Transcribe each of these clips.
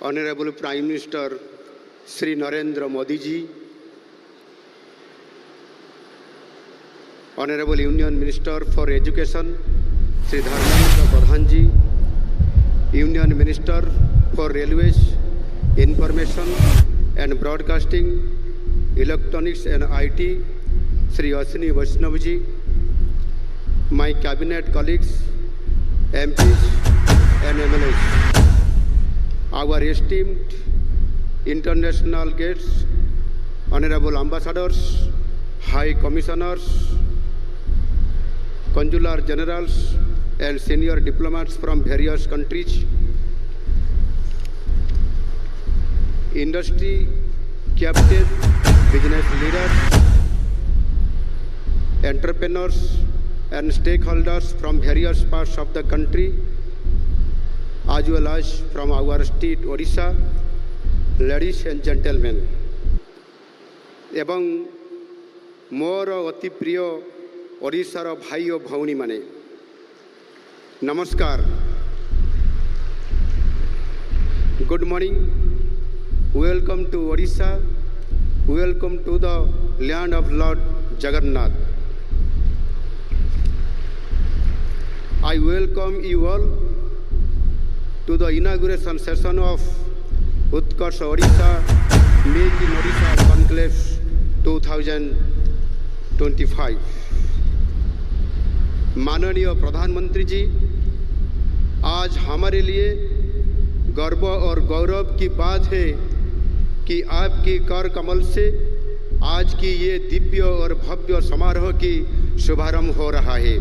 Honorable Prime Minister Sri Narendra Modi ji, Honorable Union Minister for Education Sri Dharmendra Pradhan ji, Union Minister for Railways, Information and Broadcasting, Electronics and IT Sri Ashwini Vaishnav ji, my cabinet colleagues, MPs and MLAs, our esteemed international guests, honorable ambassadors, high commissioners, consular generals and senior diplomats from various countries, industry captains, business leaders, entrepreneurs and stakeholders from various parts of the country, as well as from our state Odisha, ladies and gentlemen, एवं मोर अति प्रिय ओडिशार भाई और भौणी माने नमस्कार, good morning, welcome to Odisha, welcome to the land of Lord Jagannath. I welcome you all to the inauguration session of Utkarsha Odisha Make in Odisha Conclave 2025. माननीय प्रधानमंत्री जी, आज हमारे लिए गर्व और गौरव की बात है कि आपकी कर कमल से आज की ये दिव्य और भव्य समारोह की शुभारंभ हो रहा है.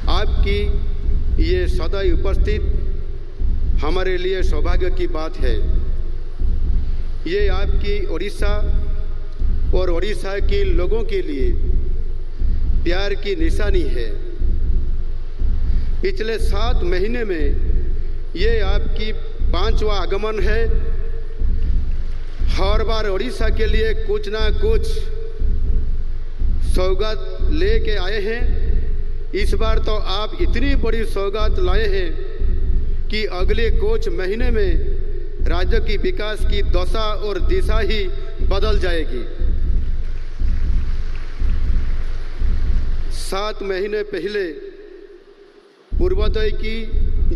आपकी ये सदैव उपस्थित हमारे लिए सौभाग्य की बात है. ये आपकी ओडिशा और ओडिशा के लोगों के लिए प्यार की निशानी है. पिछले 7 महीने में ये आपकी 5वां आगमन है. हर बार ओडिशा के लिए कुछ ना कुछ सौगात लेके आए हैं. इस बार तो आप इतनी बड़ी सौगात लाए हैं कि अगले कुछ महीने में राज्य की विकास की दशा और दिशा ही बदल जाएगी. 7 महीने पहले पूर्वोदय की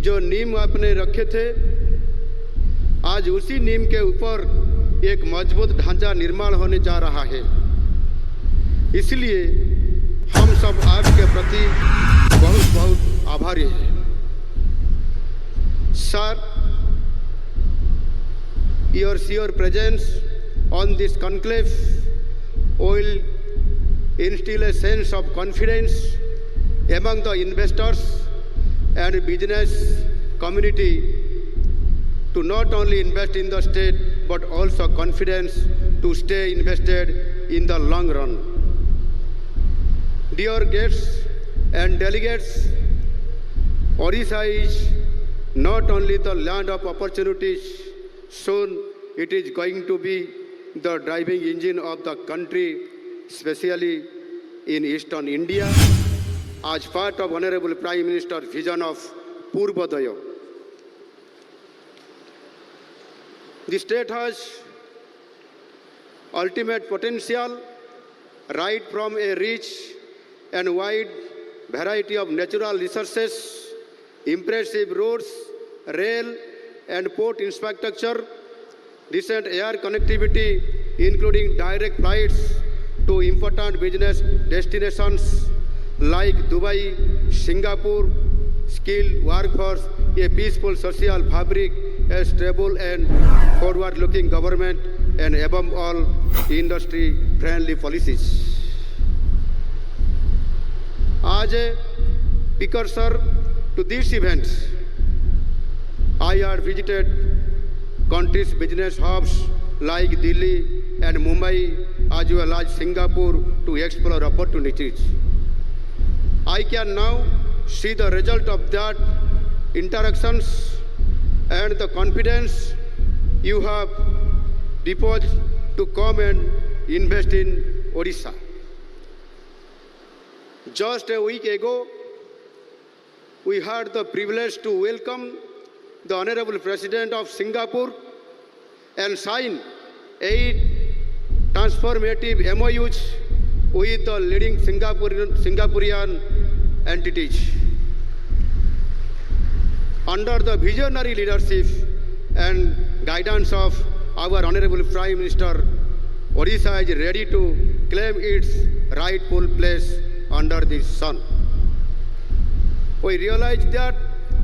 जो नींव आपने रखे थे, आज उसी नींव के ऊपर एक मजबूत ढांचा निर्माण होने जा रहा है. इसलिए हम सब आपके प्रति बहुत बहुत आभारी हैं. Sir, your sheer presence on this conclave will instill a sense of confidence among the investors and business community to not only invest in the state but also confidence to stay invested in the long run. Dear guests and delegates, Odisha is not only the land of opportunities, soon it is going to be the driving engine of the country, especially in eastern India, as part of Honorable Prime Minister's vision of Purvodaya. The state has ultimate potential right from a rich and wide variety of natural resources, impressive roads, rail and port infrastructure, decent air connectivity including direct flights to important business destinations like Dubai, Singapore, skilled workforce, a peaceful social fabric, a stable and forward-looking government, and above all, industry-friendly policies. As a precursor to these events, I had visited countries' business hubs like Delhi and Mumbai, as well as Singapore, to explore opportunities. I can now see the result of that interactions and the confidence you have deposited to come and invest in Odisha. Just a week ago, we had the privilege to welcome the Honorable President of Singapore and sign 8 transformative MOUs with the leading Singaporean entities. Under the visionary leadership and guidance of our Honorable Prime Minister, Odisha is ready to claim its rightful place under the sun. We realize that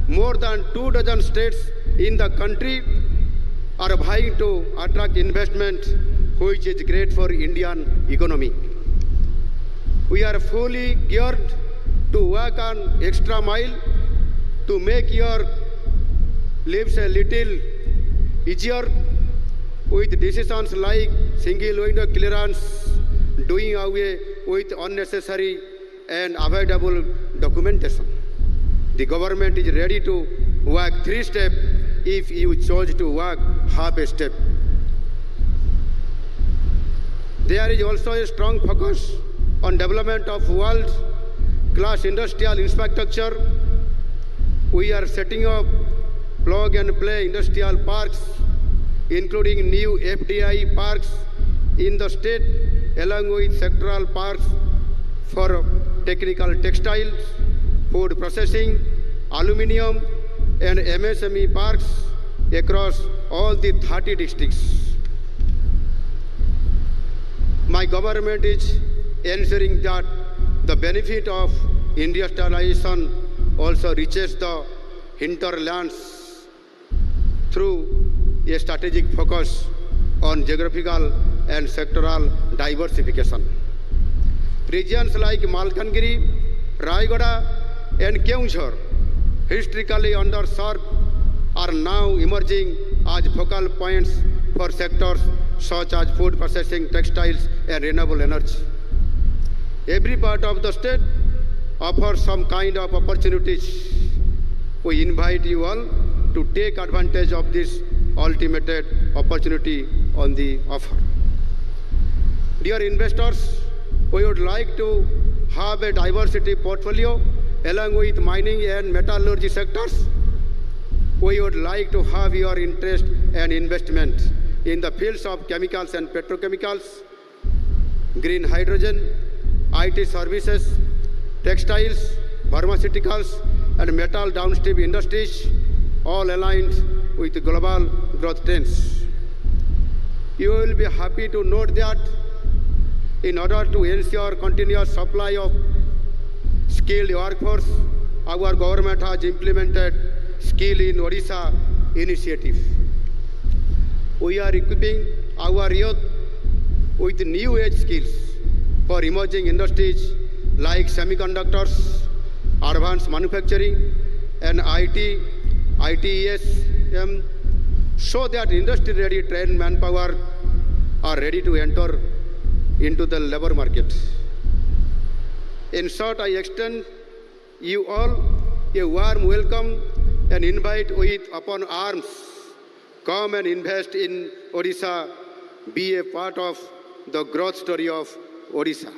more than 24 states in the country are vying to attract investment, which is great for Indian economy. We are fully geared to work an extra mile to make your lives a little easier with decisions like single window clearance, doing away with unnecessary and avoidable documentation. The government is ready to work 3 steps if you chose to work half a step. There is also a strong focus on development of world-class industrial infrastructure. We are setting up plug-and-play industrial parks, including new FDI parks in the state, along with sectoral parks for technical textiles, food processing, aluminium, and MSME parks across all the 30 districts. My government is ensuring that the benefit of industrialization also reaches the hinterlands through a strategic focus on geographical and sectoral diversification. Regions like Malkangiri, Rayagada, and Keonjhar, historically underserved, are now emerging as focal points for sectors such as food processing, textiles, and renewable energy. Every part of the state offers some kind of opportunities. We invite you all to take advantage of this ultimate opportunity on the offer. Dear investors, we would like to have a diversity portfolio along with mining and metallurgy sectors. We would like to have your interest and investment in the fields of chemicals and petrochemicals, green hydrogen, IT services, textiles, pharmaceuticals, and metal downstream industries, all aligned with global growth trends. You will be happy to note that in order to ensure continuous supply of skilled workforce, our government has implemented Skill in Odisha initiative. We are equipping our youth with new age skills for emerging industries like semiconductors, advanced manufacturing, and ITES, so that industry-ready trained manpower are ready to enter into the labor market. In short, I extend you all a warm welcome and invite with open arms. Come and invest in Odisha. Be a part of the growth story of Odisha.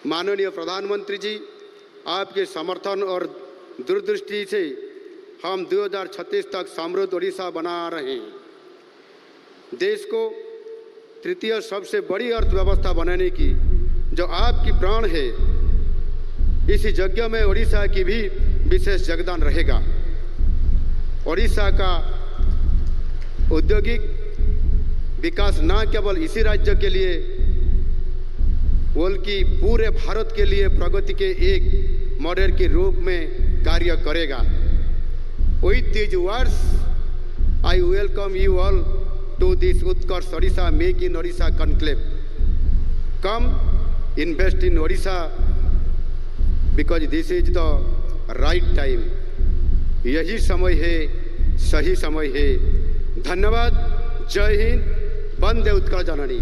माननीय प्रधानमंत्री जी, आपके समर्थन और दूरदृष्टि से हम 2036 तक समृद्ध ओडिशा बना रहे हैं। देश को तृतीय सबसे बड़ी अर्थव्यवस्था बनाने की जो आपकी प्राण है, इस यज्ञ में ओडिशा की भी विशेष योगदान रहेगा। ओडिशा का औद्योगिक विकास न केवल इसी राज्य के लिए बल्कि पूरे भारत के लिए प्रगति के एक मॉडल के रूप में कार्य करेगा। With these words, I welcome you all to this Utkarsh Odisha Make in Odisha conclave. Come, invest in Odisha because this is the right time. यही समय है, सही समय है। धन्यवाद। जय हिंद। वंदे उत्कल जननी।